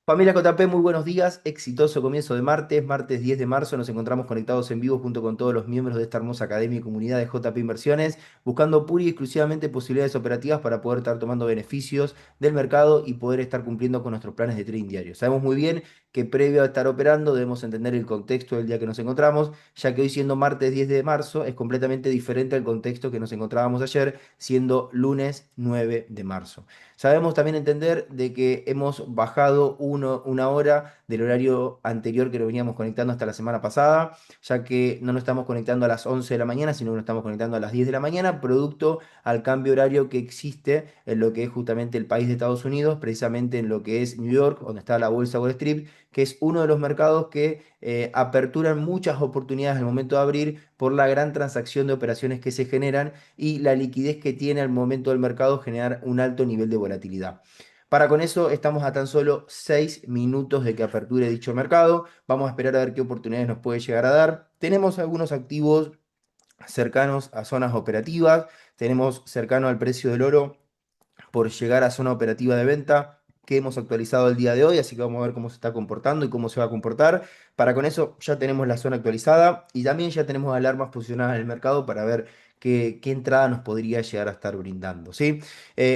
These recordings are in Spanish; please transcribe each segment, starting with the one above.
Familia JP, muy buenos días. Exitoso comienzo de martes, martes 10 de marzo. Nos encontramos conectados en vivo junto con todos los miembros de esta hermosa academia y comunidad de JP Inversiones, buscando pura y exclusivamente posibilidades operativas para poder estar tomando beneficios del mercado y poder estar cumpliendo con nuestros planes de trading diario. Sabemos muy bien que previo a estar operando debemos entender el contexto del día que nos encontramos, ya que hoy siendo martes 10 de marzo es completamente diferente al contexto que nos encontrábamos ayer, siendo lunes 9 de marzo. Sabemos también entender de que hemos bajado una hora del horario anterior que lo veníamos conectando hasta la semana pasada, ya que no nos estamos conectando a las 11 de la mañana, sino que nos estamos conectando a las 10 de la mañana, producto al cambio horario que existe en lo que es justamente el país de Estados Unidos, precisamente en lo que es New York, donde está la bolsa Wall Street, que es uno de los mercados que aperturan muchas oportunidades al momento de abrir por la gran transacción de operaciones que se generan y la liquidez que tiene al momento del mercado generar un alto nivel de volatilidad. Para con eso estamos a tan solo 6 minutos de que aperture dicho mercado. Vamos a esperar a ver qué oportunidades nos puede llegar a dar. Tenemos algunos activos cercanos a zonas operativas. Tenemos cercano al precio del oro por llegar a zona operativa de venta que hemos actualizado el día de hoy, así que vamos a ver cómo se está comportando y cómo se va a comportar. Para con eso ya tenemos la zona actualizada y también ya tenemos alarmas posicionadas en el mercado para ver qué entrada nos podría llegar a estar brindando, ¿sí?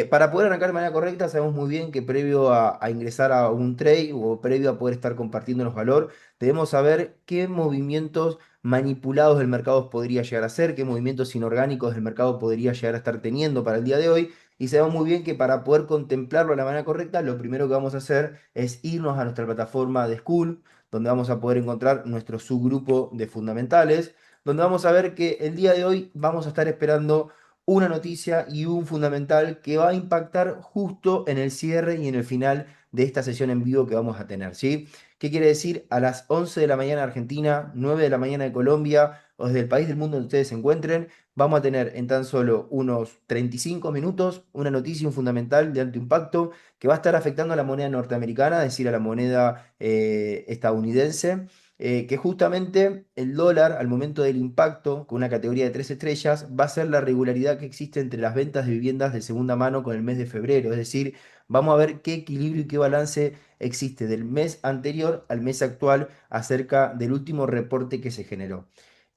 Para poder arrancar de manera correcta, sabemos muy bien que previo a ingresar a un trade o previo a poder estar compartiéndonos valor, debemos saber qué movimientos manipulados del mercado podría llegar a ser, qué movimientos inorgánicos del mercado podría llegar a estar teniendo para el día de hoy. Y sabemos muy bien que para poder contemplarlo de la manera correcta, lo primero que vamos a hacer es irnos a nuestra plataforma de School, donde vamos a poder encontrar nuestro subgrupo de fundamentales, donde vamos a ver que el día de hoy vamos a estar esperando una noticia y un fundamental que va a impactar justo en el cierre y en el final de esta sesión en vivo que vamos a tener, ¿sí? ¿Qué quiere decir? A las 11 de la mañana de Argentina, 9 de la mañana de Colombia, o desde el país del mundo donde ustedes se encuentren, vamos a tener en tan solo unos 35 minutos una noticia, un fundamental de alto impacto que va a estar afectando a la moneda norteamericana, es decir, a la moneda estadounidense, que justamente el dólar al momento del impacto con una categoría de 3 estrellas va a ser la regularidad que existe entre las ventas de viviendas de segunda mano con el mes de febrero, es decir, vamos a ver qué equilibrio y qué balance existe del mes anterior al mes actual acerca del último reporte que se generó.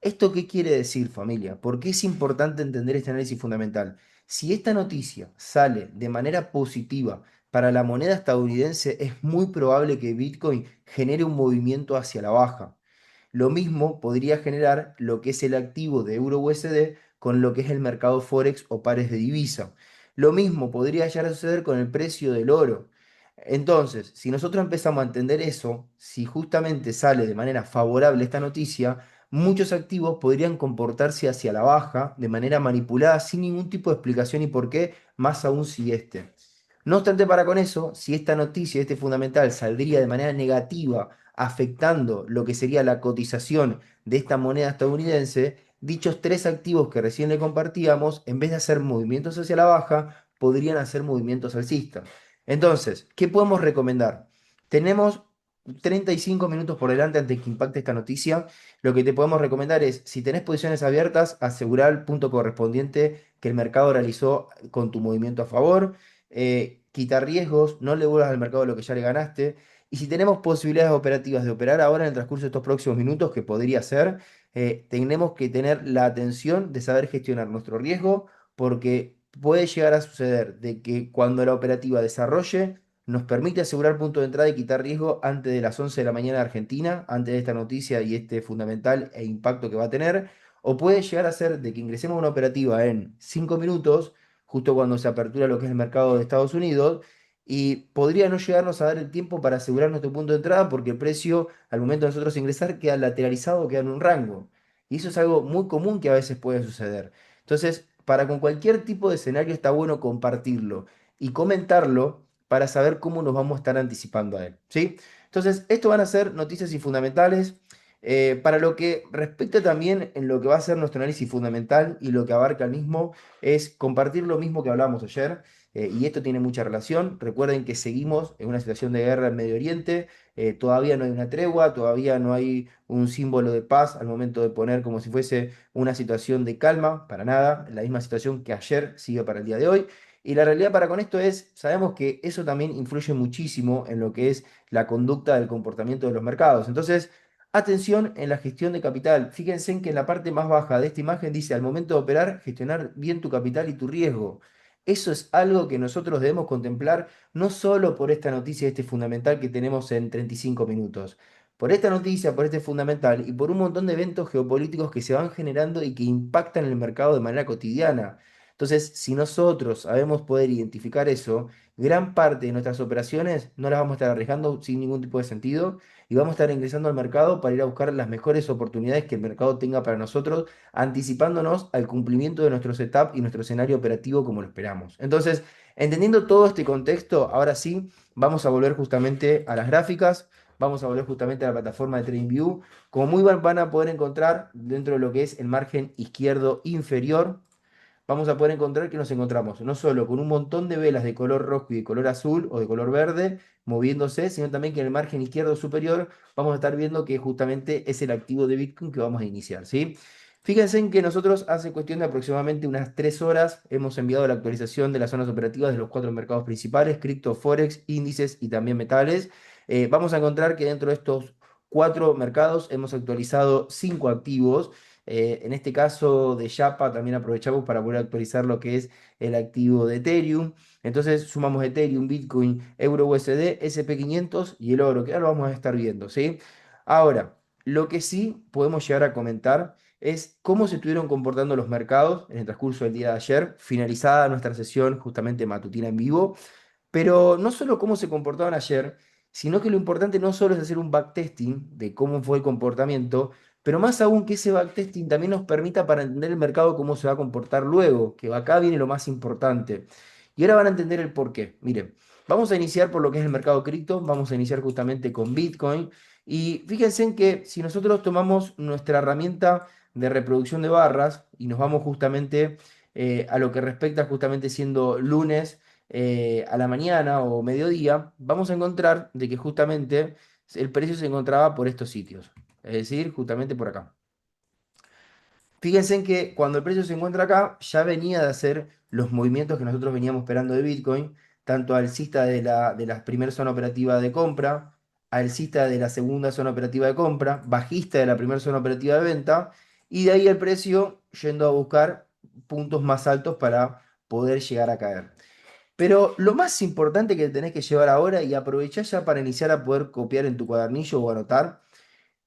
¿Esto qué quiere decir, familia? ¿Por qué es importante entender este análisis fundamental? Si esta noticia sale de manera positiva para la moneda estadounidense, es muy probable que Bitcoin genere un movimiento hacia la baja. Lo mismo podría generar lo que es el activo de euro USD con lo que es el mercado Forex o pares de divisa. Lo mismo podría llegar a suceder con el precio del oro. Entonces, si nosotros empezamos a entender eso, si justamente sale de manera favorable esta noticia, muchos activos podrían comportarse hacia la baja de manera manipulada sin ningún tipo de explicación y por qué, más aún si este. No obstante, para con eso, si esta noticia, este fundamental, saldría de manera negativa, afectando lo que sería la cotización de esta moneda estadounidense, dichos tres activos que recién le compartíamos, en vez de hacer movimientos hacia la baja, podrían hacer movimientos alcistas. Entonces, ¿qué podemos recomendar? Tenemos 35 minutos por delante antes que impacte esta noticia. Lo que te podemos recomendar es, si tenés posiciones abiertas, asegurar el punto correspondiente que el mercado realizó con tu movimiento a favor. Quitar riesgos, no le vuelvas al mercado lo que ya le ganaste. Y si tenemos posibilidades operativas de operar ahora en el transcurso de estos próximos minutos, que podría ser, tenemos que tener la atención de saber gestionar nuestro riesgo, porque puede llegar a suceder de que cuando la operativa desarrolle, nos permite asegurar punto de entrada y quitar riesgo antes de las 11 de la mañana de Argentina, antes de esta noticia y este fundamental e impacto que va a tener. O puede llegar a ser de que ingresemos a una operativa en 5 minutos, justo cuando se apertura lo que es el mercado de Estados Unidos, y podría no llegarnos a dar el tiempo para asegurar nuestro punto de entrada porque el precio al momento de nosotros ingresar queda lateralizado, queda en un rango. Y eso es algo muy común que a veces puede suceder. Entonces, para con cualquier tipo de escenario está bueno compartirlo y comentarlo para saber cómo nos vamos a estar anticipando a él, ¿sí? Entonces, esto van a ser noticias y fundamentales. Para lo que respecta también en lo que va a ser nuestro análisis fundamental y lo que abarca el mismo, es compartir lo mismo que hablamos ayer, y esto tiene mucha relación. Recuerden que seguimos en una situación de guerra en Medio Oriente, todavía no hay una tregua, todavía no hay un símbolo de paz al momento de poner como si fuese una situación de calma, para nada, la misma situación que ayer sigue para el día de hoy. Y la realidad para con esto es, sabemos que eso también influye muchísimo en lo que es la conducta del comportamiento de los mercados. Entonces, atención en la gestión de capital. Fíjense en que en la parte más baja de esta imagen dice, al momento de operar, gestionar bien tu capital y tu riesgo. Eso es algo que nosotros debemos contemplar no solo por esta noticia, este fundamental que tenemos en 35 minutos, por esta noticia, por este fundamental y por un montón de eventos geopolíticos que se van generando y que impactan el mercado de manera cotidiana. Entonces, si nosotros sabemos poder identificar eso, gran parte de nuestras operaciones no las vamos a estar arriesgando sin ningún tipo de sentido y vamos a estar ingresando al mercado para ir a buscar las mejores oportunidades que el mercado tenga para nosotros, anticipándonos al cumplimiento de nuestro setup y nuestro escenario operativo como lo esperamos. Entonces, entendiendo todo este contexto, ahora sí, vamos a volver justamente a las gráficas. Vamos a volver justamente a la plataforma de TradingView. Como muy bien van a poder encontrar dentro de lo que es el margen izquierdo inferior, vamos a poder encontrar que nos encontramos no solo con un montón de velas de color rojo y de color azul o de color verde moviéndose, sino también que en el margen izquierdo superior vamos a estar viendo que justamente es el activo de Bitcoin que vamos a iniciar, ¿sí? Fíjense en que nosotros hace cuestión de aproximadamente unas 3 horas hemos enviado la actualización de las zonas operativas de los 4 mercados principales, cripto, forex, índices y también metales. Vamos a encontrar que dentro de estos 4 mercados hemos actualizado 5 activos. En este caso de Yapa también aprovechamos para volver a actualizar lo que es el activo de Ethereum. Entonces sumamos Ethereum, Bitcoin, Euro USD, SP500 y el oro, que ahora lo vamos a estar viendo, ¿sí? Ahora, lo que sí podemos llegar a comentar es cómo se estuvieron comportando los mercados en el transcurso del día de ayer, finalizada nuestra sesión justamente matutina en vivo. Pero no solo cómo se comportaban ayer, sino que lo importante no solo es hacer un backtesting de cómo fue el comportamiento, pero más aún que ese backtesting también nos permita para entender el mercado cómo se va a comportar luego, que acá viene lo más importante. Y ahora van a entender el por qué. Miren, vamos a iniciar por lo que es el mercado cripto, vamos a iniciar justamente con Bitcoin. Y fíjense en que si nosotros tomamos nuestra herramienta de reproducción de barras y nos vamos justamente a lo que respecta justamente siendo lunes a la mañana o mediodía, vamos a encontrar de que justamente el precio se encontraba por estos sitios, es decir, justamente por acá. Fíjense en que cuando el precio se encuentra acá, ya venía de hacer los movimientos que nosotros veníamos esperando de Bitcoin, tanto alcista de la primera zona operativa de compra, alcista de la segunda zona operativa de compra, bajista de la primera zona operativa de venta, y de ahí el precio yendo a buscar puntos más altos para poder llegar a caer. Pero lo más importante que tenés que llevar ahora y aprovechar ya para iniciar a poder copiar en tu cuadernillo o anotar,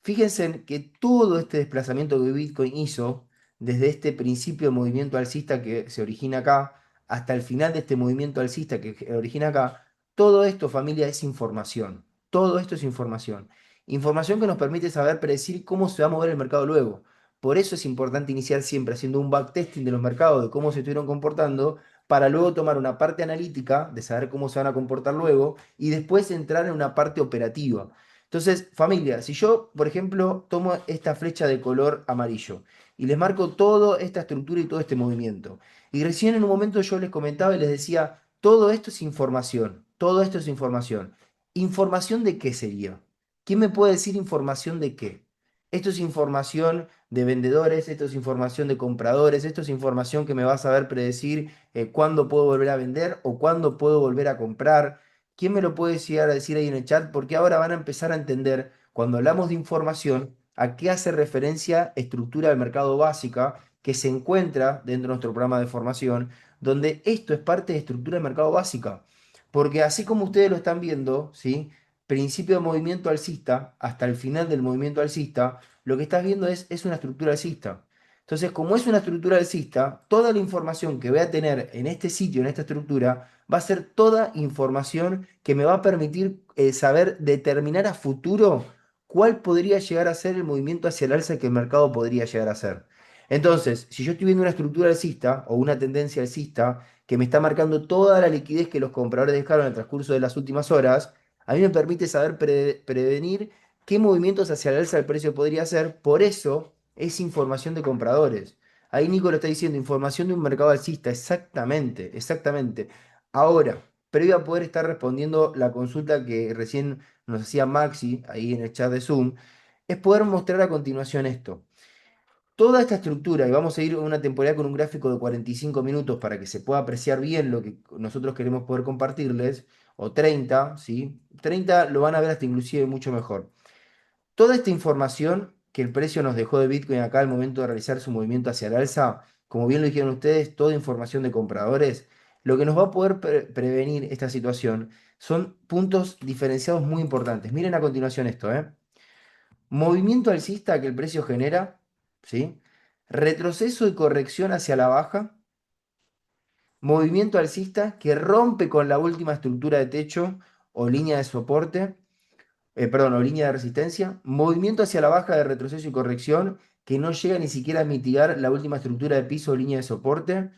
fíjense en que todo este desplazamiento que Bitcoin hizo, desde este principio de movimiento alcista que se origina acá, hasta el final de este movimiento alcista que se origina acá, todo esto, familia, es información. Todo esto es información. Información que nos permite saber predecir cómo se va a mover el mercado luego. Por eso es importante iniciar siempre haciendo un backtesting de los mercados, de cómo se estuvieron comportando, para luego tomar una parte analítica, de saber cómo se van a comportar luego, y después entrar en una parte operativa. Entonces, familia, si yo, por ejemplo, tomo esta flecha de color amarillo y les marco toda esta estructura y todo este movimiento, y recién en un momento yo les comentaba y les decía, todo esto es información, todo esto es información. ¿Información de qué sería? ¿Quién me puede decir información de qué? Esto es información de vendedores, esto es información de compradores, esto es información que me va a saber predecir cuándo puedo volver a vender o cuándo puedo volver a comprar. ¿Quién me lo puede llegar a decir ahí en el chat? Porque ahora van a empezar a entender, cuando hablamos de información, a qué hace referencia estructura del mercado básica que se encuentra dentro de nuestro programa de formación, donde esto es parte de estructura del mercado básica. Porque así como ustedes lo están viendo, ¿sí? Principio de movimiento alcista hasta el final del movimiento alcista, lo que estás viendo es una estructura alcista. Entonces, como es una estructura alcista, toda la información que voy a tener en este sitio, en esta estructura, va a ser toda información que me va a permitir saber determinar a futuro cuál podría llegar a ser el movimiento hacia el alza que el mercado podría llegar a hacer. Entonces, si yo estoy viendo una estructura alcista o una tendencia alcista que me está marcando toda la liquidez que los compradores dejaron en el transcurso de las últimas horas, a mí me permite saber prevenir qué movimientos hacia el alza el precio podría hacer. Por eso es información de compradores. Ahí Nico lo está diciendo, información de un mercado alcista. Exactamente, exactamente. Ahora, previo a poder estar respondiendo la consulta que recién nos hacía Maxi ahí en el chat de Zoom, es poder mostrar a continuación esto. Toda esta estructura, y vamos a ir a una temporada con un gráfico de 45 minutos para que se pueda apreciar bien lo que nosotros queremos poder compartirles, o 30, ¿sí? 30 lo van a ver hasta inclusive mucho mejor. Toda esta información que el precio nos dejó de Bitcoin acá al momento de realizar su movimiento hacia el alza, como bien lo dijeron ustedes, toda información de compradores, lo que nos va a poder prevenir esta situación son puntos diferenciados muy importantes. Miren a continuación esto, ¿eh? Movimiento alcista que el precio genera, ¿sí? Retroceso y corrección hacia la baja. Movimiento alcista que rompe con la última estructura de techo o línea de soporte, perdón, o línea de resistencia. Movimiento hacia la baja de retroceso y corrección que no llega ni siquiera a mitigar la última estructura de piso o línea de soporte.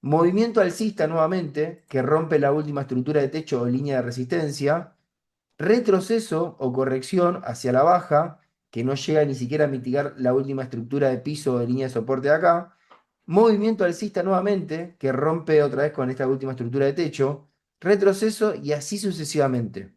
Movimiento alcista nuevamente que rompe la última estructura de techo o línea de resistencia. Retroceso o corrección hacia la baja, que no llega ni siquiera a mitigar la última estructura de piso de línea de soporte de acá. Movimiento alcista nuevamente, que rompe otra vez con esta última estructura de techo. Retroceso y así sucesivamente.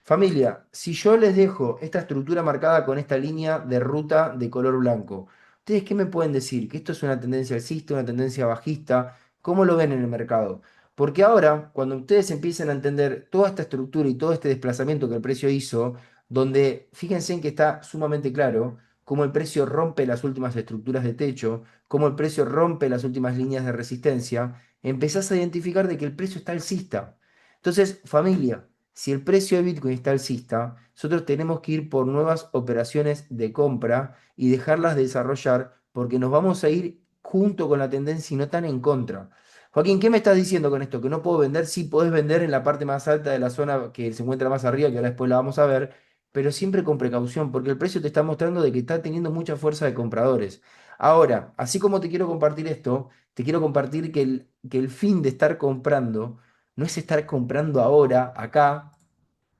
Familia, si yo les dejo esta estructura marcada con esta línea de ruta de color blanco, ¿ustedes qué me pueden decir? ¿Que esto es una tendencia alcista, una tendencia bajista? ¿Cómo lo ven en el mercado? Porque ahora, cuando ustedes empiecen a entender toda esta estructura y todo este desplazamiento que el precio hizo, donde fíjense en que está sumamente claro cómo el precio rompe las últimas estructuras de techo, cómo el precio rompe las últimas líneas de resistencia, empezás a identificar de que el precio está alcista. Entonces, familia, si el precio de Bitcoin está alcista, nosotros tenemos que ir por nuevas operaciones de compra y dejarlas desarrollar porque nos vamos a ir junto con la tendencia y no tan en contra. Joaquín, ¿qué me estás diciendo con esto? ¿Que no puedo vender? Sí, podés vender en la parte más alta de la zona que se encuentra más arriba, que ahora después la vamos a ver, pero siempre con precaución, porque el precio te está mostrando de que está teniendo mucha fuerza de compradores. Ahora, así como te quiero compartir esto, te quiero compartir que el fin de estar comprando no es estar comprando ahora, acá,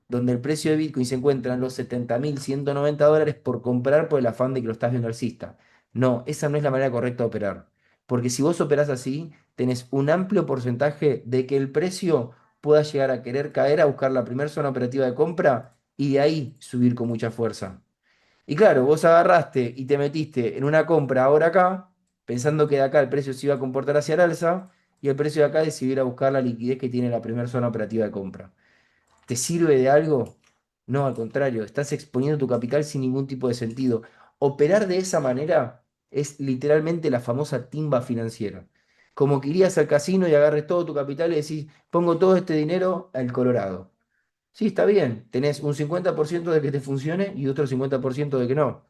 donde el precio de Bitcoin se encuentra en los 70.190 dólares por comprar por el afán de que lo estás viendo alcista. No, esa no es la manera correcta de operar. Porque si vos operás así, tenés un amplio porcentaje de que el precio pueda llegar a querer caer a buscar la primera zona operativa de compra y de ahí subir con mucha fuerza. Y claro, vos agarraste y te metiste en una compra ahora acá, pensando que de acá el precio se iba a comportar hacia el alza, y el precio de acá decidió ir a buscar la liquidez que tiene la primera zona operativa de compra. ¿Te sirve de algo? No, al contrario, estás exponiendo tu capital sin ningún tipo de sentido. Operar de esa manera es literalmente la famosa timba financiera. Como que irías al casino y agarres todo tu capital y decís, pongo todo este dinero al Colorado. Sí, está bien, tenés un 50% de que te funcione y otro 50% de que no.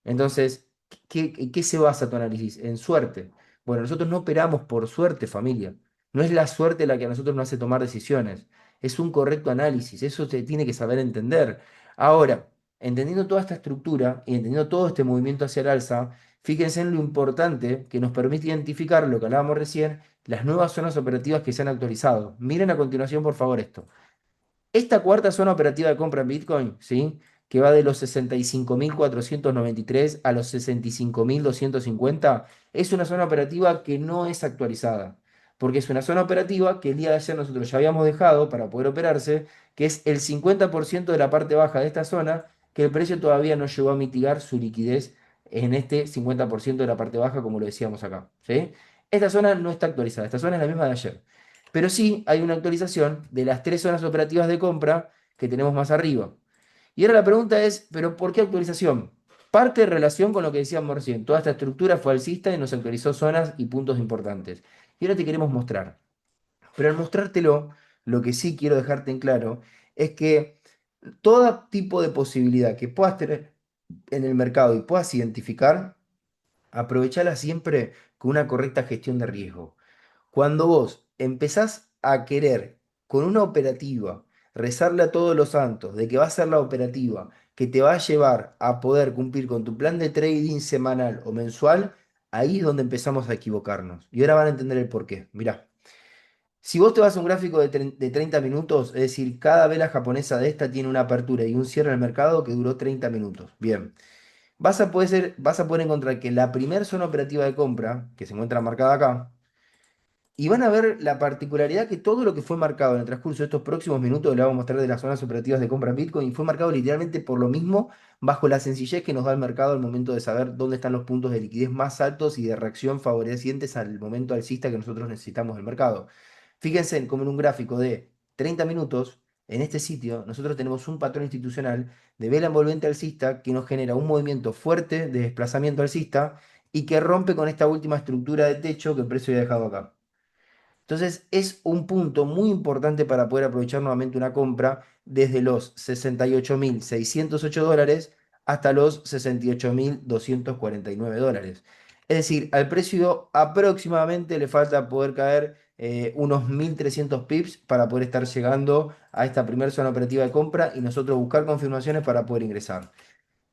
Entonces, en qué se basa tu análisis? En suerte. Bueno, nosotros no operamos por suerte, familia. No es la suerte la que a nosotros nos hace tomar decisiones. Es un correcto análisis. Eso se tiene que saber entender. Ahora, entendiendo toda esta estructura y entendiendo todo este movimiento hacia el alza, fíjense en lo importante que nos permite identificar lo que hablábamos recién, las nuevas zonas operativas que se han actualizado. Miren a continuación, por favor, esto. Esta cuarta zona operativa de compra en Bitcoin, ¿sí? Que va de los 65.493 a los 65.250, es una zona operativa que no es actualizada, porque es una zona operativa que el día de ayer nosotros ya habíamos dejado para poder operarse, que es el 50% de la parte baja de esta zona, que el precio todavía no llegó a mitigar su liquidez en este 50% de la parte baja, como lo decíamos acá, ¿sí? Esta zona no está actualizada, esta zona es la misma de ayer. Pero sí hay una actualización de las tres zonas operativas de compra que tenemos más arriba. Y ahora la pregunta es, ¿pero por qué actualización? Parte de relación con lo que decíamos recién. Toda esta estructura fue alcista y nos actualizó zonas y puntos importantes. Y ahora te queremos mostrar. Pero al mostrártelo, lo que sí quiero dejarte en claro es que todo tipo de posibilidad que puedas tener en el mercado y puedas identificar, aprovechala siempre con una correcta gestión de riesgo. Cuando vos empezás a querer con una operativa rezarle a todos los santos de que va a ser la operativa que te va a llevar a poder cumplir con tu plan de trading semanal o mensual, ahí es donde empezamos a equivocarnos. Y ahora van a entender el porqué. Mirá, si vos te vas a un gráfico de 30 minutos, es decir, cada vela japonesa de esta tiene una apertura y un cierre en el mercado que duró 30 minutos. Bien. Vas a poder encontrar que la primera zona operativa de compra, que se encuentra marcada acá, Y van a ver la particularidad que todo lo que fue marcado en el transcurso de estos próximos minutos, le vamos a mostrar de las zonas operativas de compra en Bitcoin, fue marcado literalmente por lo mismo, bajo la sencillez que nos da el mercado al momento de saber dónde están los puntos de liquidez más altos y de reacción favorecientes al momento alcista que nosotros necesitamos del mercado. Fíjense en como en un gráfico de 30 minutos, en este sitio, nosotros tenemos un patrón institucional de vela envolvente alcista que nos genera un movimiento fuerte de desplazamiento alcista y que rompe con esta última estructura de techo que el precio había dejado acá. Entonces es un punto muy importante para poder aprovechar nuevamente una compra desde los 68.608 dólares hasta los 68.249 dólares. Es decir, al precio aproximadamente le falta poder caer unos 1.300 pips para poder estar llegando a esta primera zona operativa de compra y nosotros buscar confirmaciones para poder ingresar.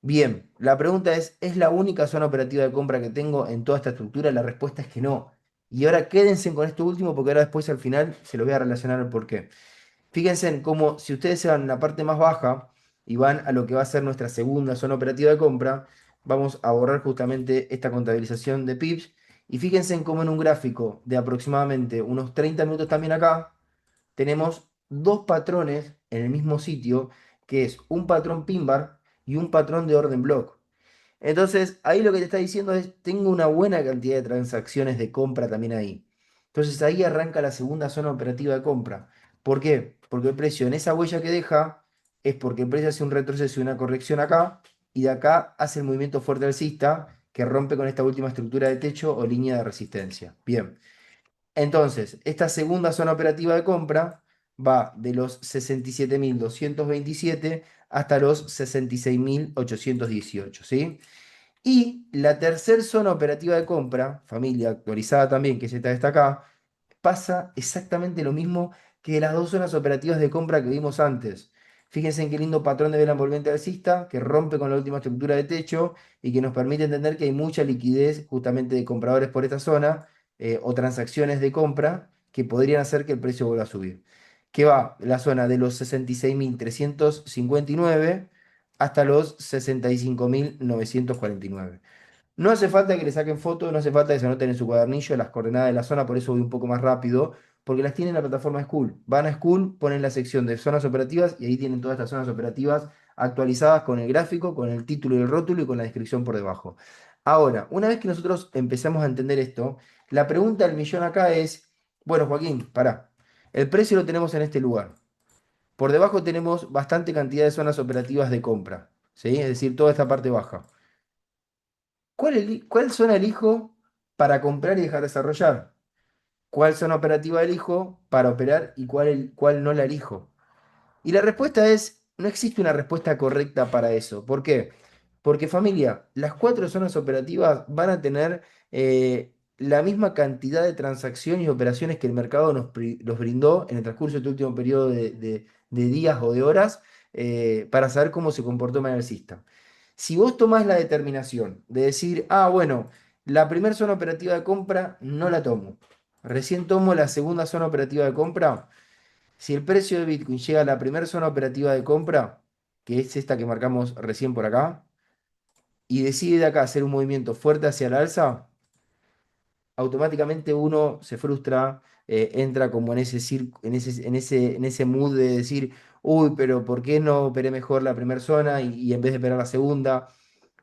Bien, la pregunta ¿es la única zona operativa de compra que tengo en toda esta estructura? La respuesta es que no. Y ahora quédense con esto último porque ahora después al final se los voy a relacionar el porqué. Fíjense en cómo si ustedes se van en la parte más baja y van a lo que va a ser nuestra segunda zona operativa de compra, vamos a borrar justamente esta contabilización de pips. Y fíjense en cómo en un gráfico de aproximadamente unos 30 minutos también acá, tenemos dos patrones en el mismo sitio, que es un patrón pin bar y un patrón de orden block. Entonces, ahí lo que te está diciendo es, tengo una buena cantidad de transacciones de compra también ahí. Entonces, ahí arranca la segunda zona operativa de compra. ¿Por qué? Porque el precio en esa huella que deja es porque el precio hace un retroceso y una corrección acá, y de acá hace el movimiento fuerte alcista que rompe con esta última estructura de techo o línea de resistencia. Bien. Entonces, esta segunda zona operativa de compra va de los 67.227 hasta los 66.818, ¿sí? Y la tercera zona operativa de compra, familia actualizada también, que es esta de acá, pasa exactamente lo mismo que las dos zonas operativas de compra que vimos antes. Fíjense en qué lindo patrón de vela envolvente alcista que rompe con la última estructura de techo y que nos permite entender que hay mucha liquidez justamente de compradores por esta zona o transacciones de compra que podrían hacer que el precio vuelva a subir. Que va la zona de los 66.359 hasta los 65.949. No hace falta que le saquen fotos, no hace falta que se anoten en su cuadernillo las coordenadas de la zona, por eso voy un poco más rápido, porque las tienen en la plataforma School. Van a School, ponen la sección de zonas operativas y ahí tienen todas estas zonas operativas actualizadas con el gráfico, con el título y el rótulo y con la descripción por debajo. Ahora, una vez que nosotros empezamos a entender esto, la pregunta del millón acá es, bueno, Joaquín, pará, el precio lo tenemos en este lugar. Por debajo tenemos bastante cantidad de zonas operativas de compra, ¿sí? Es decir, toda esta parte baja. ¿Cuál zona elijo para comprar y dejar desarrollar? ¿Cuál zona operativa elijo para operar y cuál no la elijo? Y la respuesta es, no existe una respuesta correcta para eso. ¿Por qué? Porque familia, las cuatro zonas operativas van a tener la misma cantidad de transacciones y operaciones que el mercado nos brindó en el transcurso de este último periodo de días o de horas para saber cómo se comportó el alcista. Si vos tomás la determinación de decir, ah, bueno, la primera zona operativa de compra no la tomo, recién tomo la segunda zona operativa de compra, si el precio de Bitcoin llega a la primera zona operativa de compra, que es esta que marcamos recién por acá, y decide de acá hacer un movimiento fuerte hacia la alza, automáticamente uno se frustra, entra como en ese, en ese mood de decir, uy, pero ¿por qué no operé mejor la primera zona y en vez de operar la segunda?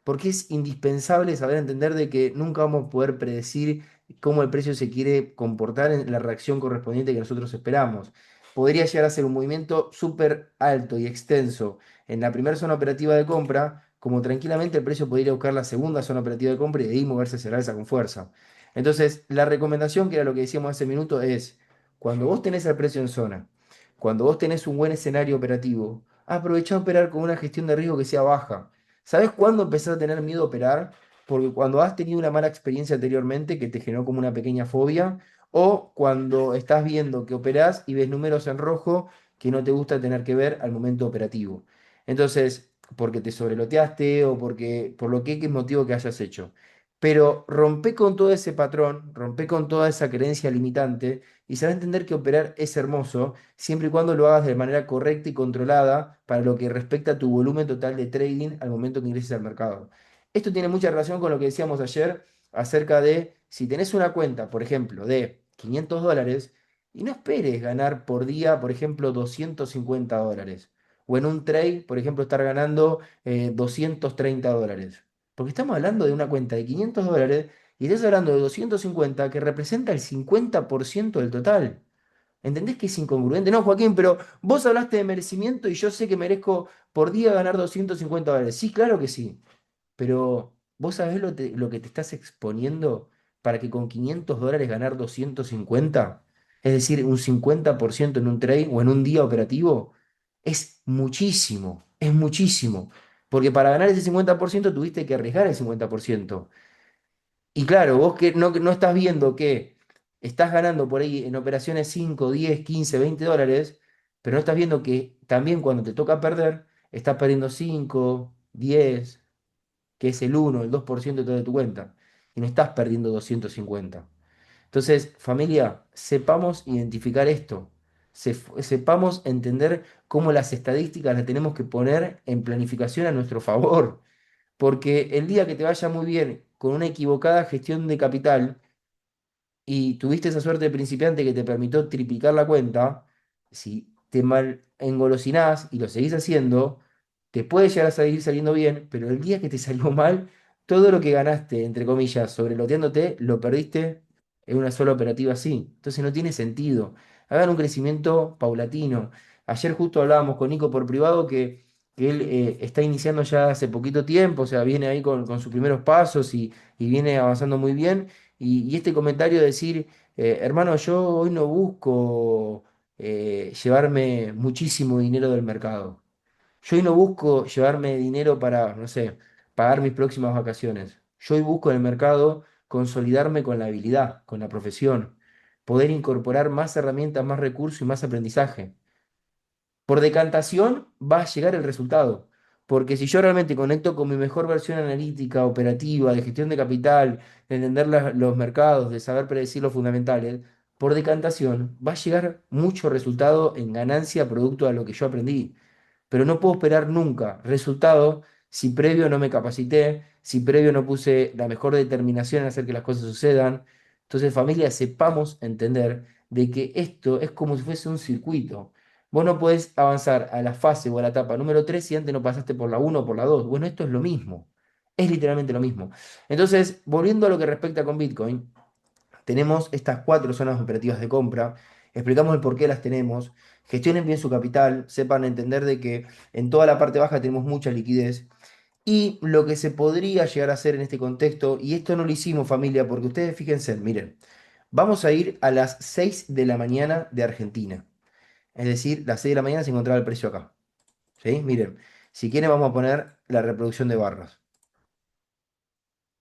Porque es indispensable saber entender de que nunca vamos a poder predecir cómo el precio se quiere comportar en la reacción correspondiente que nosotros esperamos. Podría llegar a ser un movimiento súper alto y extenso en la primera zona operativa de compra, como tranquilamente el precio podría buscar la segunda zona operativa de compra y de ahí moverse hacia la alza con fuerza. Entonces, la recomendación, que era lo que decíamos hace minuto, es cuando vos tenés el precio en zona, cuando vos tenés un buen escenario operativo, aprovecha a operar con una gestión de riesgo que sea baja. ¿Sabes cuándo empezar a tener miedo a operar? Porque cuando has tenido una mala experiencia anteriormente que te generó como una pequeña fobia, o cuando estás viendo que operás y ves números en rojo que no te gusta tener que ver al momento operativo. Entonces, porque te sobreloteaste o porque por lo que X motivo que hayas hecho. Pero rompe con todo ese patrón, rompe con toda esa creencia limitante y sabe entender que operar es hermoso siempre y cuando lo hagas de manera correcta y controlada para lo que respecta a tu volumen total de trading al momento que ingreses al mercado. Esto tiene mucha relación con lo que decíamos ayer acerca de si tenés una cuenta, por ejemplo, de $500 y no esperes ganar por día, por ejemplo, $250. O en un trade, por ejemplo, estar ganando $230. Porque estamos hablando de una cuenta de $500 y estás hablando de 250 que representa el 50% del total. ¿Entendés que es incongruente? No, Joaquín, pero vos hablaste de merecimiento y yo sé que merezco por día ganar $250. Sí, claro que sí. Pero vos sabés lo que te estás exponiendo para que con $500 ganar 250, es decir, un 50% en un trade o en un día operativo, es muchísimo, es muchísimo. Porque para ganar ese 50% tuviste que arriesgar el 50%. Y claro, vos que no estás viendo que estás ganando por ahí en operaciones 5, 10, 15, $20, pero no estás viendo que también cuando te toca perder, estás perdiendo 5, 10, que es el 1, el 2% de toda tu cuenta. Y no estás perdiendo 250. Entonces, familia, sepamos identificar esto. Sepamos entender cómo las estadísticas las tenemos que poner en planificación a nuestro favor. Porque el día que te vaya muy bien con una equivocada gestión de capital y tuviste esa suerte de principiante que te permitió triplicar la cuenta, si te mal engolosinás y lo seguís haciendo, te puede llegar a seguir saliendo bien, pero el día que te salió mal, todo lo que ganaste, entre comillas, sobreloteándote, lo perdiste en una sola operativa así. Entonces no tiene sentido. Hagan un crecimiento paulatino. Ayer justo hablábamos con Nico por privado que él está iniciando ya hace poquito tiempo, o sea, viene ahí con sus primeros pasos y viene avanzando muy bien. Y este comentario de decir, hermano, yo hoy no busco llevarme muchísimo dinero del mercado. Yo hoy no busco llevarme dinero para, no sé, pagar mis próximas vacaciones. Yo hoy busco en el mercado consolidarme con la habilidad, con la profesión, poder incorporar más herramientas, más recursos y más aprendizaje. Por decantación va a llegar el resultado. Porque si yo realmente conecto con mi mejor versión analítica, operativa, de gestión de capital, de entender los mercados, de saber predecir los fundamentales, por decantación va a llegar mucho resultado en ganancia producto de lo que yo aprendí, pero no puedo esperar nunca resultado si previo no me capacité, si previo no puse la mejor determinación en hacer que las cosas sucedan. Entonces, familia, sepamos entender de que esto es como si fuese un circuito. Vos no podés avanzar a la fase o a la etapa número 3 si antes no pasaste por la uno o por la 2. Bueno, esto es lo mismo. Es literalmente lo mismo. Entonces, volviendo a lo que respecta con Bitcoin, tenemos estas cuatro zonas operativas de compra, explicamos el por qué las tenemos, gestionen bien su capital, sepan entender de que en toda la parte baja tenemos mucha liquidez y lo que se podría llegar a hacer en este contexto, y esto no lo hicimos familia, porque ustedes fíjense, miren, vamos a ir a las 6 de la mañana de Argentina, es decir, las 6 de la mañana se encontraba el precio acá, ¿sí? Miren, si quieren vamos a poner la reproducción de barras.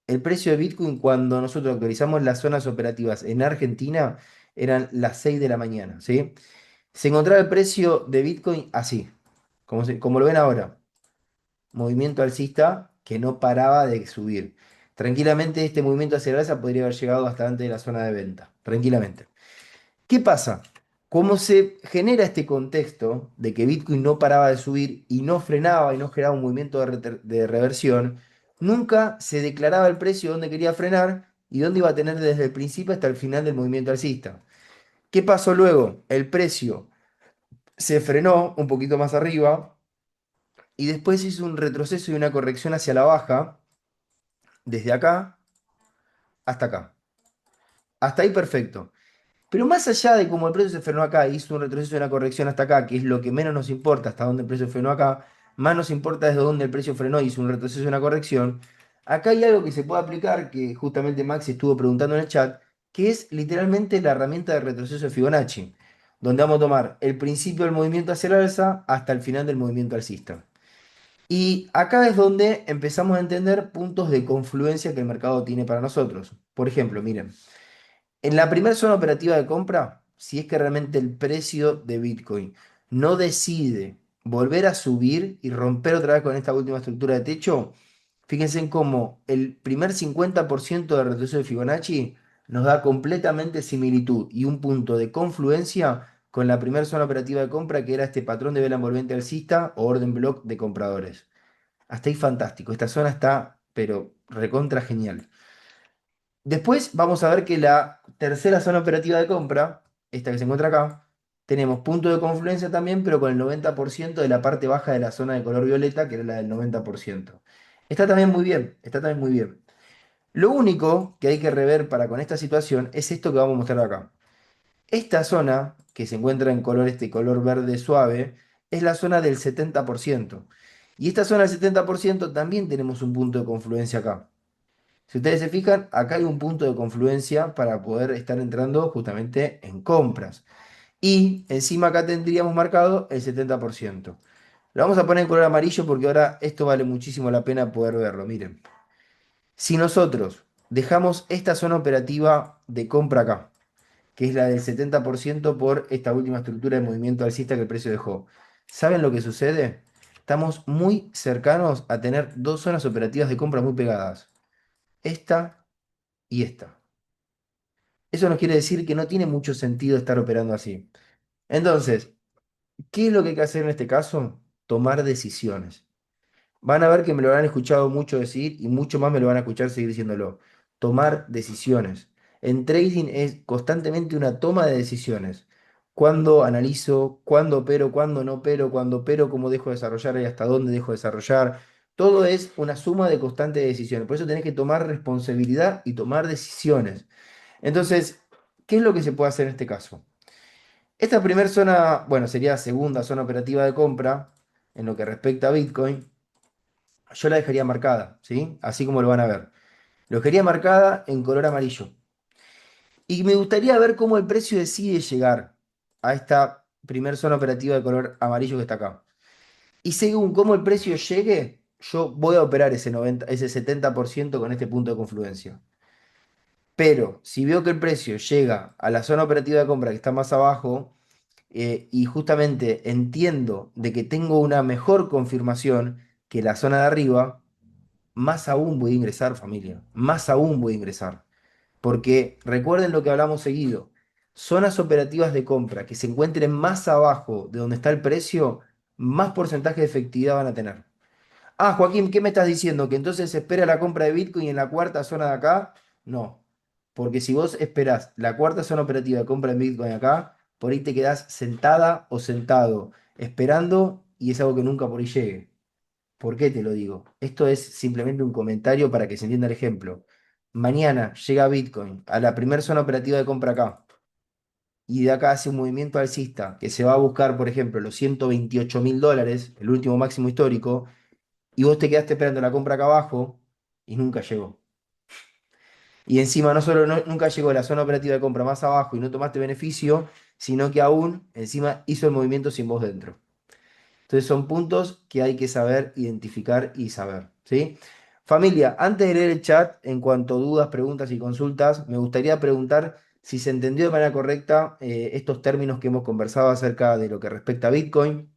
El precio de Bitcoin cuando nosotros actualizamos las zonas operativas en Argentina eran las 6 de la mañana, ¿sí? Se encontraba el precio de Bitcoin así, como lo ven ahora, movimiento alcista que no paraba de subir. Tranquilamente este movimiento hacia el alza podría haber llegado hasta antes de la zona de venta, tranquilamente. ¿Qué pasa? Como se genera este contexto de que Bitcoin no paraba de subir y no frenaba y no generaba un movimiento de reversión, nunca se declaraba el precio donde quería frenar y dónde iba a tener desde el principio hasta el final del movimiento alcista. ¿Qué pasó luego? El precio se frenó un poquito más arriba y después hizo un retroceso y una corrección hacia la baja, desde acá hasta acá. Hasta ahí perfecto. Pero más allá de cómo el precio se frenó acá, hizo un retroceso y una corrección hasta acá, que es lo que menos nos importa, hasta dónde el precio frenó acá, más nos importa desde dónde el precio frenó y hizo un retroceso y una corrección. Acá hay algo que se puede aplicar, que justamente Max estuvo preguntando en el chat, que es literalmente la herramienta de retroceso de Fibonacci, donde vamos a tomar el principio del movimiento hacia el alza hasta el final del movimiento alcista. Y acá es donde empezamos a entender puntos de confluencia que el mercado tiene para nosotros. Por ejemplo, miren. En la primera zona operativa de compra, si es que realmente el precio de Bitcoin no decide volver a subir y romper otra vez con esta última estructura de techo, fíjense en cómo el primer 50% de retroceso de Fibonacci nos da completamente similitud y un punto de confluencia con la primera zona operativa de compra, que era este patrón de vela envolvente alcista o orden block de compradores. Hasta ahí fantástico, esta zona está, pero recontra genial. Después vamos a ver que la tercera zona operativa de compra, esta que se encuentra acá, tenemos punto de confluencia también, pero con el 90% de la parte baja de la zona de color violeta, que era la del 90%. Está también muy bien, está también muy bien. Lo único que hay que rever para con esta situación es esto que vamos a mostrar acá. Esta zona, que se encuentra en color este color verde suave, es la zona del 70%. Y esta zona del 70% también tenemos un punto de confluencia acá. Si ustedes se fijan, acá hay un punto de confluencia para poder estar entrando justamente en compras. Y encima acá tendríamos marcado el 70%. Lo vamos a poner en color amarillo porque ahora esto vale muchísimo la pena poder verlo. Miren, si nosotros dejamos esta zona operativa de compra acá, que es la del 70% por esta última estructura de movimiento alcista que el precio dejó, ¿saben lo que sucede? Estamos muy cercanos a tener dos zonas operativas de compra muy pegadas. Esta y esta. Eso nos quiere decir que no tiene mucho sentido estar operando así. Entonces, ¿qué es lo que hay que hacer en este caso? Tomar decisiones. Van a ver que me lo han escuchado mucho decir y mucho más me lo van a escuchar seguir diciéndolo. Tomar decisiones. En trading es constantemente una toma de decisiones. Cuándo analizo, cuándo opero, cuándo no opero, cuándo opero, cómo dejo de desarrollar y hasta dónde dejo de desarrollar. Todo es una suma de constantes decisiones. Por eso tenés que tomar responsabilidad y tomar decisiones. Entonces, ¿qué es lo que se puede hacer en este caso? Esta primera zona, bueno, sería segunda zona operativa de compra en lo que respecta a Bitcoin. Yo la dejaría marcada, ¿sí? Así como lo van a ver. Lo dejaría marcada en color amarillo. Y me gustaría ver cómo el precio decide llegar a esta primera zona operativa de color amarillo que está acá. Y según cómo el precio llegue, yo voy a operar ese 70% con este punto de confluencia. Pero si veo que el precio llega a la zona operativa de compra que está más abajo, y justamente entiendo de que tengo una mejor confirmación que la zona de arriba, más aún voy a ingresar, familia. Más aún voy a ingresar. Porque recuerden lo que hablamos seguido. Zonas operativas de compra que se encuentren más abajo de donde está el precio, más porcentaje de efectividad van a tener. Ah, Joaquín, ¿qué me estás diciendo? ¿Que entonces se espera la compra de Bitcoin en la cuarta zona de acá? No. Porque si vos esperás la cuarta zona operativa de compra de Bitcoin acá, por ahí te quedás sentada o sentado esperando y es algo que nunca por ahí llegue. ¿Por qué te lo digo? Esto es simplemente un comentario para que se entienda el ejemplo. Mañana llega Bitcoin a la primera zona operativa de compra acá y de acá hace un movimiento alcista que se va a buscar, por ejemplo, los $128.000, el último máximo histórico, y vos te quedaste esperando la compra acá abajo y nunca llegó. Y encima no solo nunca llegó a la zona operativa de compra más abajo y no tomaste beneficio, sino que aún encima hizo el movimiento sin vos dentro. Entonces son puntos que hay que saber identificar y saber, ¿sí? Familia, antes de leer el chat, en cuanto a dudas, preguntas y consultas, me gustaría preguntar si se entendió de manera correcta estos términos que hemos conversado acerca de lo que respecta a Bitcoin.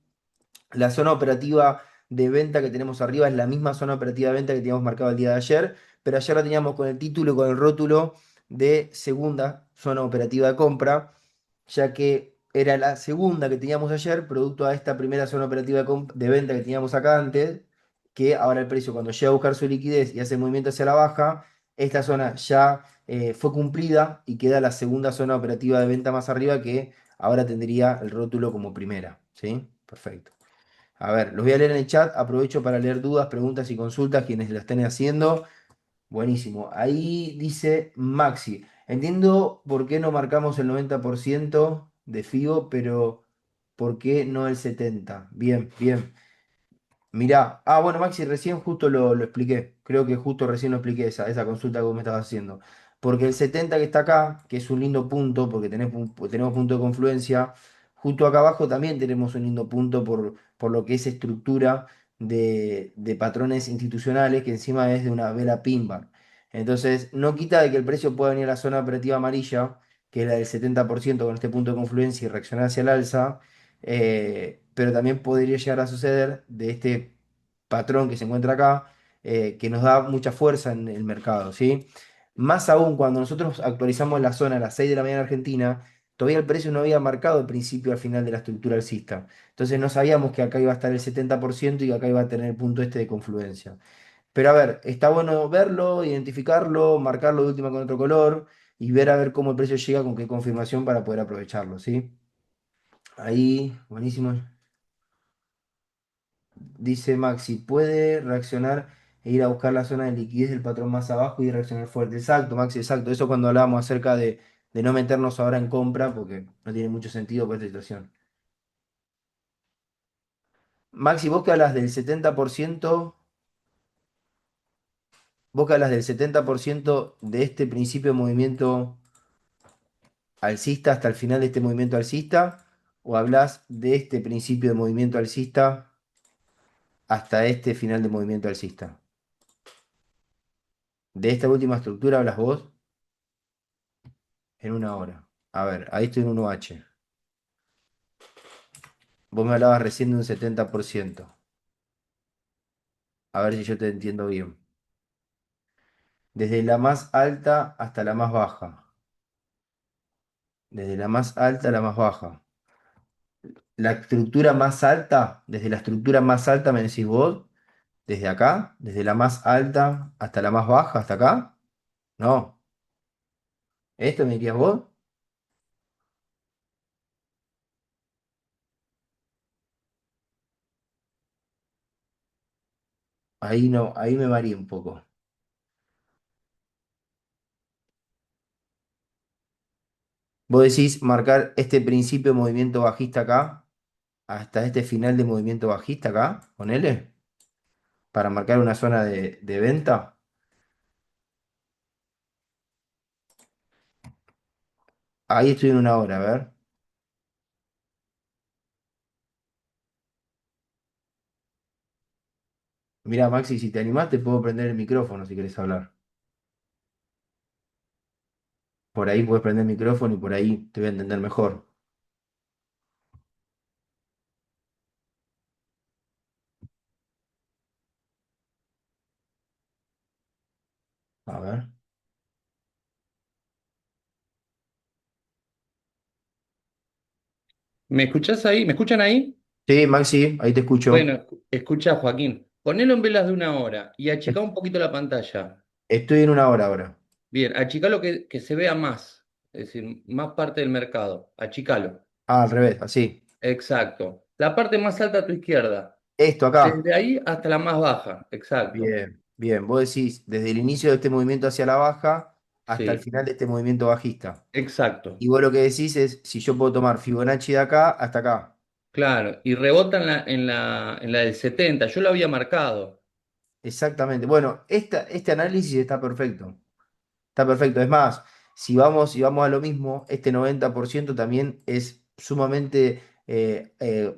La zona operativa de venta que tenemos arriba es la misma zona operativa de venta que teníamos marcado el día de ayer, pero ayer la teníamos con el título y con el rótulo de segunda zona operativa de compra, ya que era la segunda que teníamos ayer, producto a esta primera zona operativa de venta que teníamos acá antes, que ahora el precio cuando llega a buscar su liquidez y hace movimiento hacia la baja, esta zona ya fue cumplida y queda la segunda zona operativa de venta más arriba que ahora tendría el rótulo como primera, ¿sí? Perfecto. A ver, los voy a leer en el chat. Aprovecho para leer dudas, preguntas y consultas quienes lo estén haciendo. Buenísimo. Ahí dice Maxi. Entiendo por qué no marcamos el 90% de FIBO, pero ¿por qué no el 70%? Bien, bien. Mirá, bueno, Maxi, recién justo lo expliqué. Creo que justo recién lo expliqué esa consulta que vos me estabas haciendo. Porque el 70 que está acá, que es un lindo punto, porque tenemos punto de confluencia, justo acá abajo también tenemos un lindo punto por lo que es estructura de patrones institucionales, que encima es de una vela pin bar. Entonces, no quita de que el precio pueda venir a la zona operativa amarilla, que es la del 70% con este punto de confluencia y reaccionar hacia el alza, pero también podría llegar a suceder de este patrón que se encuentra acá, que nos da mucha fuerza en el mercado, ¿sí? Más aún cuando nosotros actualizamos la zona a las 6 de la mañana en Argentina, todavía el precio no había marcado el principio al final de la estructura alcista. Entonces no sabíamos que acá iba a estar el 70% y que acá iba a tener el punto este de confluencia. Pero a ver, está bueno verlo, identificarlo, marcarlo de última con otro color y ver a ver cómo el precio llega, con qué confirmación para poder aprovecharlo, ¿sí? Ahí, buenísimo. Dice Maxi, puede reaccionar e ir a buscar la zona de liquidez del patrón más abajo y reaccionar fuerte. Exacto, Maxi, exacto. Eso cuando hablábamos acerca de no meternos ahora en compra, porque no tiene mucho sentido por esta situación. Maxi, vos que hablas del 70%, vos que hablas del 70% de este principio de movimiento alcista hasta el final de este movimiento alcista, o hablas de este principio de movimiento alcista hasta este final de movimiento alcista. De esta última estructura hablas vos en una hora. A ver, ahí estoy en 1H. Vos me hablabas recién de un 70%. A ver si yo te entiendo bien. Desde la más alta hasta la más baja. Desde la más alta a la más baja. La estructura más alta, desde la estructura más alta me decís vos, desde acá, desde la más alta hasta la más baja, hasta acá. No. ¿Esto me dirías vos? Ahí no, ahí me varía un poco. Vos decís marcar este principio de movimiento bajista acá, hasta este final de movimiento bajista acá, ponele, para marcar una zona de venta. Ahí estoy en una hora, a ver. Mira, Maxi, si te animás, te puedo prender el micrófono si querés hablar. Por ahí puedes prender el micrófono y por ahí te voy a entender mejor. A ver. ¿Me escuchás ahí? ¿Me escuchan ahí? Sí, Maxi, ahí te escucho. Bueno, escucha, Joaquín. Ponelo en velas de una hora y achicá Est- un poquito la pantalla. Estoy en una hora ahora. Bien, achicalo que se vea más, es decir, más parte del mercado. Achicalo. Ah, al revés, así. Exacto. La parte más alta a tu izquierda. Esto acá. Desde ahí hasta la más baja. Exacto. Bien, bien. Vos decís, desde el inicio de este movimiento hacia la baja hasta el Sí, final de este movimiento bajista. exacto. Y vos lo que decís es, si yo puedo tomar Fibonacci de acá hasta acá. Claro. Y rebota en la del 70. Yo lo había marcado. Exactamente. Bueno, este análisis está perfecto. Está perfecto. Es más, si vamos a lo mismo, este 90% también es sumamente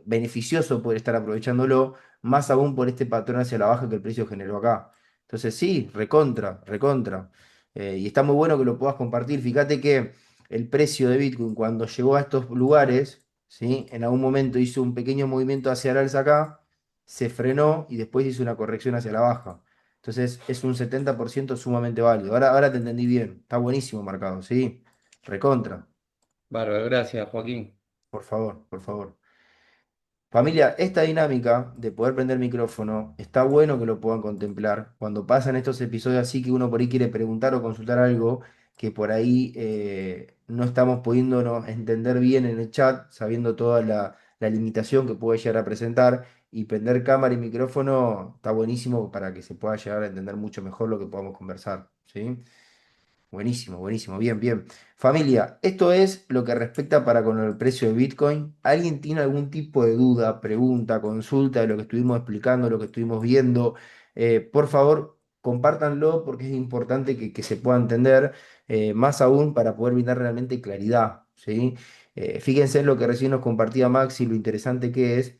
beneficioso poder estar aprovechándolo, más aún por este patrón hacia la baja que el precio generó acá. Entonces, sí, recontra, recontra. Y está muy bueno que lo puedas compartir. Fíjate que el precio de Bitcoin cuando llegó a estos lugares, ¿sí? En algún momento hizo un pequeño movimiento hacia el alza acá, se frenó y después hizo una corrección hacia la baja. Entonces es un 70% sumamente válido. Ahora te entendí bien. Está buenísimo marcado, ¿sí? Recontra. Bárbaro, gracias, Joaquín. Por favor, por favor. Familia, esta dinámica de poder prender micrófono, está bueno que lo puedan contemplar. Cuando pasan estos episodios así que uno por ahí quiere preguntar o consultar algo que por ahí no estamos pudiéndonos entender bien en el chat, sabiendo toda la limitación que puede llegar a presentar, y prender cámara y micrófono está buenísimo para que se pueda llegar a entender mucho mejor lo que podamos conversar, ¿sí? Buenísimo, buenísimo, bien, bien. Familia, esto es lo que respecta para con el precio de Bitcoin. ¿Alguien tiene algún tipo de duda, pregunta, consulta de lo que estuvimos explicando, lo que estuvimos viendo? Por favor, compártanlo porque es importante que se pueda entender, más aún para poder brindar realmente claridad, ¿sí? Fíjense en lo que recién nos compartía Maxi, lo interesante que es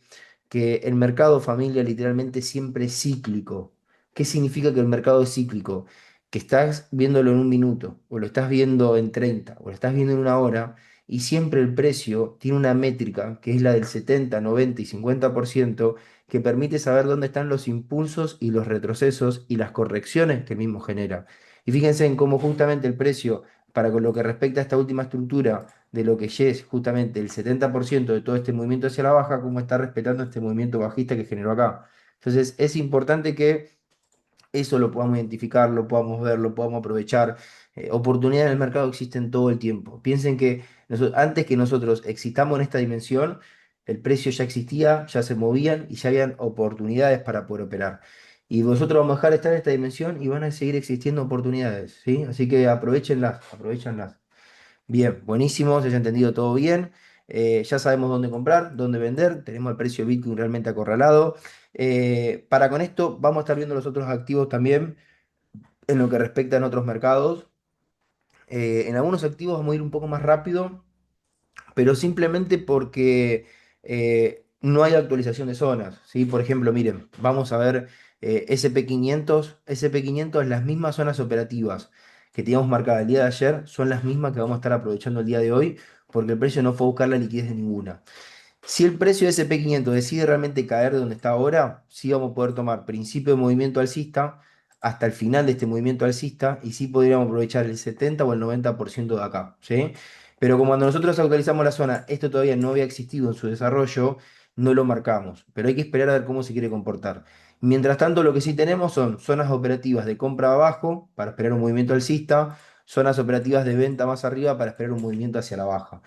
que el mercado, familia, literalmente siempre es cíclico. ¿Qué significa que el mercado es cíclico? Que estás viéndolo en un minuto, o lo estás viendo en 30, o lo estás viendo en una hora, y siempre el precio tiene una métrica, que es la del 70, 90 y 50%, que permite saber dónde están los impulsos y los retrocesos y las correcciones que el mismo genera. Y fíjense en cómo justamente el precio, para con lo que respecta a esta última estructura, de lo que ya es justamente el 70% de todo este movimiento hacia la baja, cómo está respetando este movimiento bajista que generó acá. Entonces es importante que eso lo podamos identificar, lo podamos ver, lo podamos aprovechar. Oportunidades en el mercado existen todo el tiempo. Piensen que antes que nosotros existamos en esta dimensión, el precio ya existía, ya se movían y ya habían oportunidades para poder operar. Y nosotros vamos a dejar de estar en esta dimensión y van a seguir existiendo oportunidades, ¿sí? Así que aprovechenlas, aprovechenlas. Bien, buenísimo, se haya entendido todo bien. Ya sabemos dónde comprar, dónde vender, tenemos el precio de Bitcoin realmente acorralado. Para con esto vamos a estar viendo los otros activos también en lo que respecta a otros mercados. En algunos activos vamos a ir un poco más rápido, pero simplemente porque no hay actualización de zonas, ¿sí? Por ejemplo, miren, vamos a ver SP500. SP500, las mismas zonas operativas que teníamos marcadas el día de ayer, son las mismas que vamos a estar aprovechando el día de hoy, porque el precio no fue a buscar la liquidez de ninguna. Si el precio de SP500 decide realmente caer de donde está ahora, sí vamos a poder tomar principio de movimiento alcista hasta el final de este movimiento alcista y sí podríamos aprovechar el 70 o el 90% de acá, ¿sí? Pero como cuando nosotros actualizamos la zona, esto todavía no había existido en su desarrollo, no lo marcamos, pero hay que esperar a ver cómo se quiere comportar. Mientras tanto, lo que sí tenemos son zonas operativas de compra abajo para esperar un movimiento alcista, zonas operativas de venta más arriba para esperar un movimiento hacia la baja.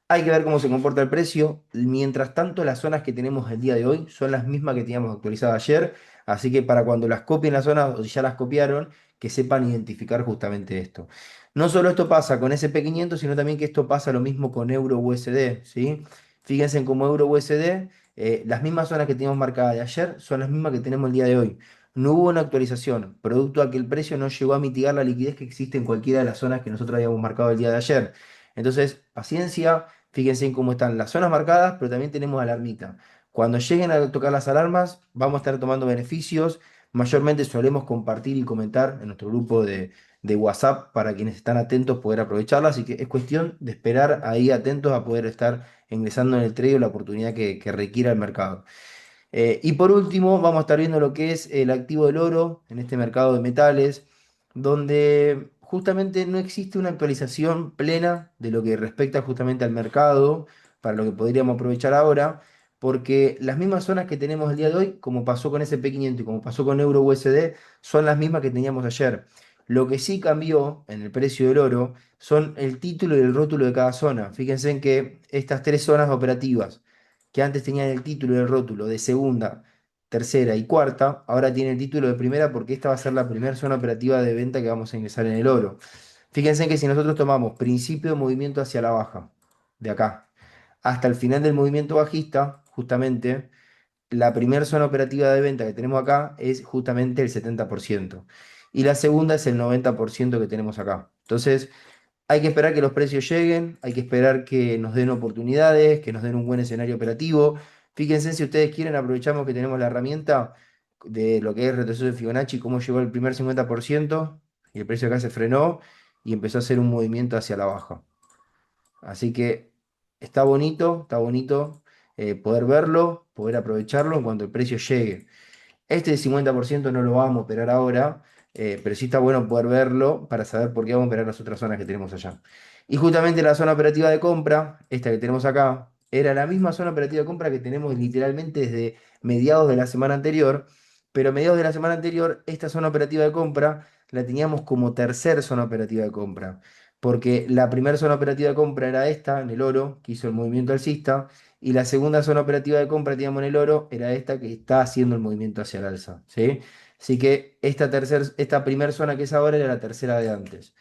Hay que ver cómo se comporta el precio. Mientras tanto, las zonas que tenemos el día de hoy son las mismas que teníamos actualizadas ayer. Así que para cuando las copien las zonas o si ya las copiaron, que sepan identificar justamente esto. No solo esto pasa con SP500, sino también que esto pasa lo mismo con Euro USD, ¿sí? Fíjense en cómo Euro USD, las mismas zonas que teníamos marcadas de ayer son las mismas que tenemos el día de hoy. No hubo una actualización, producto a que el precio no llegó a mitigar la liquidez que existe en cualquiera de las zonas que nosotros habíamos marcado el día de ayer. Entonces, paciencia. Fíjense en cómo están las zonas marcadas, pero también tenemos alarmita. Cuando lleguen a tocar las alarmas, vamos a estar tomando beneficios. Mayormente solemos compartir y comentar en nuestro grupo de WhatsApp para quienes están atentos poder aprovecharlas. Así que es cuestión de esperar ahí atentos a poder estar ingresando en el trade o la oportunidad que requiera el mercado. Y por último, vamos a estar viendo lo que es el activo del oro en este mercado de metales, donde justamente no existe una actualización plena de lo que respecta justamente al mercado, para lo que podríamos aprovechar ahora, porque las mismas zonas que tenemos el día de hoy, como pasó con SP500 y como pasó con Euro USD, son las mismas que teníamos ayer. Lo que sí cambió en el precio del oro son el título y el rótulo de cada zona. Fíjense en que estas tres zonas operativas que antes tenían el título y el rótulo de segunda, tercera y cuarta, ahora tiene el título de primera porque esta va a ser la primera zona operativa de venta que vamos a ingresar en el oro. Fíjense que si nosotros tomamos principio de movimiento hacia la baja, de acá, hasta el final del movimiento bajista, justamente, la primera zona operativa de venta que tenemos acá es justamente el 70%. Y la segunda es el 90% que tenemos acá. Entonces, hay que esperar que los precios lleguen, hay que esperar que nos den oportunidades, que nos den un buen escenario operativo. Fíjense si ustedes quieren, aprovechamos que tenemos la herramienta de lo que es retroceso de Fibonacci, cómo llegó el primer 50% y el precio acá se frenó y empezó a hacer un movimiento hacia la baja. Así que está bonito poder verlo, poder aprovecharlo en cuanto el precio llegue. Este 50% no lo vamos a operar ahora, pero sí está bueno poder verlo para saber por qué vamos a operar las otras zonas que tenemos allá. Y justamente la zona operativa de compra, esta que tenemos acá, era la misma zona operativa de compra que tenemos literalmente desde mediados de la semana anterior, pero a mediados de la semana anterior, esta zona operativa de compra la teníamos como tercer zona operativa de compra, porque la primera zona operativa de compra era esta, en el oro, que hizo el movimiento alcista, y la segunda zona operativa de compra, teníamos en el oro, era esta que está haciendo el movimiento hacia el alza, ¿sí? Así que esta primera zona que es ahora era la tercera de antes.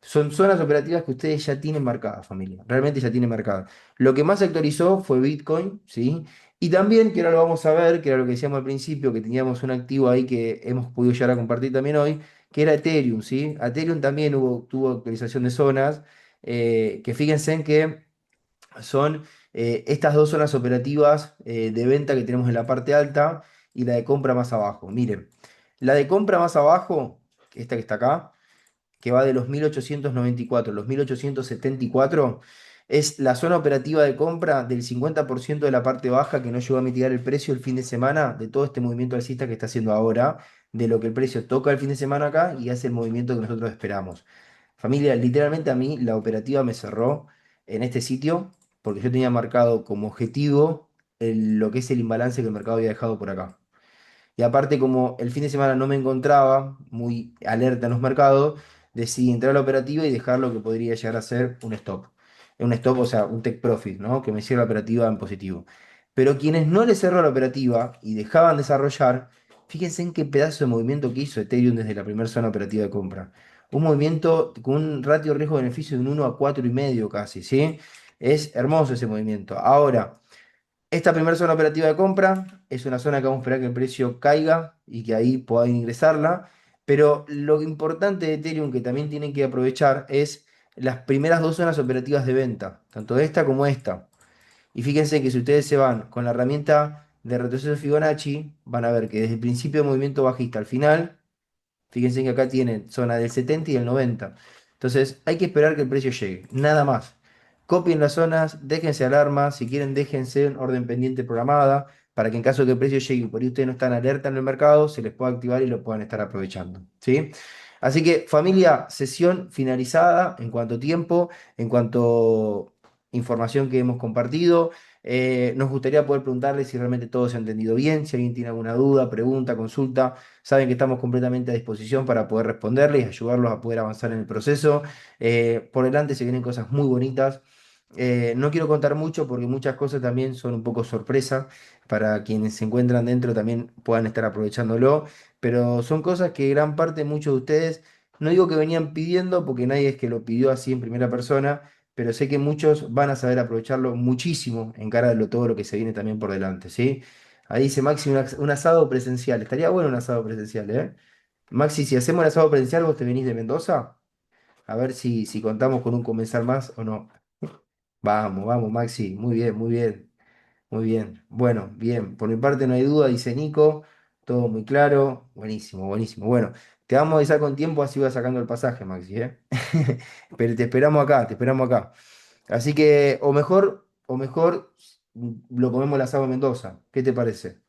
Son zonas operativas que ustedes ya tienen marcadas, familia. Realmente ya tienen marcadas. Lo que más se actualizó fue Bitcoin, ¿sí? Y también, que ahora lo vamos a ver, que era lo que decíamos al principio, que teníamos un activo ahí que hemos podido llegar a compartir también hoy, que era Ethereum, ¿sí? Ethereum también tuvo actualización de zonas, que fíjense en que son estas dos zonas operativas de venta que tenemos en la parte alta y la de compra más abajo. Miren, la de compra más abajo, esta que está acá, que va de los 1894 a los 1874, es la zona operativa de compra del 50% de la parte baja que no llegó a mitigar el precio el fin de semana de todo este movimiento alcista que está haciendo ahora, de lo que el precio toca el fin de semana acá y hace el movimiento que nosotros esperamos. Familia, literalmente a mí la operativa me cerró en este sitio porque yo tenía marcado como objetivo lo que es el imbalance que el mercado había dejado por acá. Y aparte, como el fin de semana no me encontraba muy alerta en los mercados, decidí entrar a la operativa y dejar lo que podría llegar a ser un stop. Un stop, o sea, un take profit, ¿no? Que me cierre la operativa en positivo. Pero quienes no les cerró la operativa y dejaban desarrollar, fíjense en qué pedazo de movimiento que hizo Ethereum desde la primera zona operativa de compra. Un movimiento con un ratio riesgo-beneficio de un 1 a 4,5 casi, ¿sí? Es hermoso ese movimiento. Ahora, esta primera zona operativa de compra es una zona que vamos a esperar que el precio caiga y que ahí puedan ingresarla. Pero lo importante de Ethereum que también tienen que aprovechar es las primeras dos zonas operativas de venta, tanto esta como esta. Y fíjense que si ustedes se van con la herramienta de retroceso Fibonacci, van a ver que desde el principio de movimiento bajista al final, fíjense que acá tienen zona del 70 y el 90. Entonces hay que esperar que el precio llegue, nada más. Copien las zonas, déjense alarmas, si quieren déjense en orden pendiente programada, para que en caso de que el precio llegue y por ahí ustedes no están alerta en el mercado, se les pueda activar y lo puedan estar aprovechando. ¿Sí? Así que familia, sesión finalizada en cuanto a tiempo, en cuanto a información que hemos compartido. Nos gustaría poder preguntarles si realmente todo se ha entendido bien, si alguien tiene alguna duda, pregunta, consulta. Saben que estamos completamente a disposición para poder responderles y ayudarlos a poder avanzar en el proceso. Por delante se vienen cosas muy bonitas. No quiero contar mucho porque muchas cosas también son un poco sorpresa para quienes se encuentran dentro también puedan estar aprovechándolo, pero son cosas que gran parte, muchos de ustedes, no digo que venían pidiendo porque nadie es que lo pidió así en primera persona, pero sé que muchos van a saber aprovecharlo muchísimo en cara de todo lo que se viene también por delante, ¿sí? Ahí dice Maxi un asado presencial. Estaría bueno un asado presencial, ¿eh? Maxi, si hacemos el asado presencial, vos te venís de Mendoza. A ver si contamos con un comensal más o no. Vamos, vamos, Maxi. Muy bien, muy bien, muy bien. Bueno, bien. Por mi parte no hay duda, dice Nico. Todo muy claro. Buenísimo, buenísimo. Bueno, te vamos a avisar con tiempo, así vas sacando el pasaje, Maxi, ¿eh? Pero te esperamos acá, te esperamos acá. Así que, o mejor, lo comemos el asado en Mendoza. ¿Qué te parece?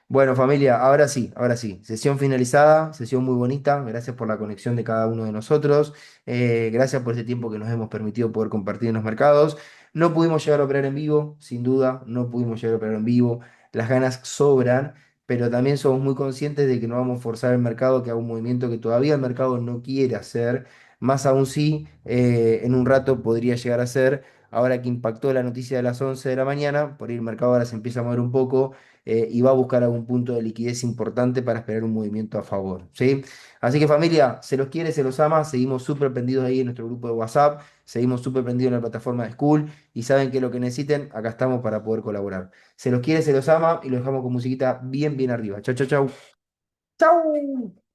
Bueno, familia, ahora sí, ahora sí. Sesión finalizada, sesión muy bonita. Gracias por la conexión de cada uno de nosotros. Gracias por este tiempo que nos hemos permitido poder compartir en los mercados. No pudimos llegar a operar en vivo, sin duda, no pudimos llegar a operar en vivo. Las ganas sobran, pero también somos muy conscientes de que no vamos a forzar el mercado que haga un movimiento que todavía el mercado no quiere hacer. Más aún sí, en un rato podría llegar a ser. Ahora que impactó la noticia de las 11 de la mañana, por ahí el mercado ahora se empieza a mover un poco y va a buscar algún punto de liquidez importante para esperar un movimiento a favor, ¿sí? Así que familia, se los quiere, se los ama, seguimos súper prendidos ahí en nuestro grupo de WhatsApp, seguimos súper prendidos en la plataforma de School y saben que lo que necesiten, acá estamos para poder colaborar. Se los quiere, se los ama y los dejamos con musiquita bien, bien arriba. Chau, chau, chau. Chau.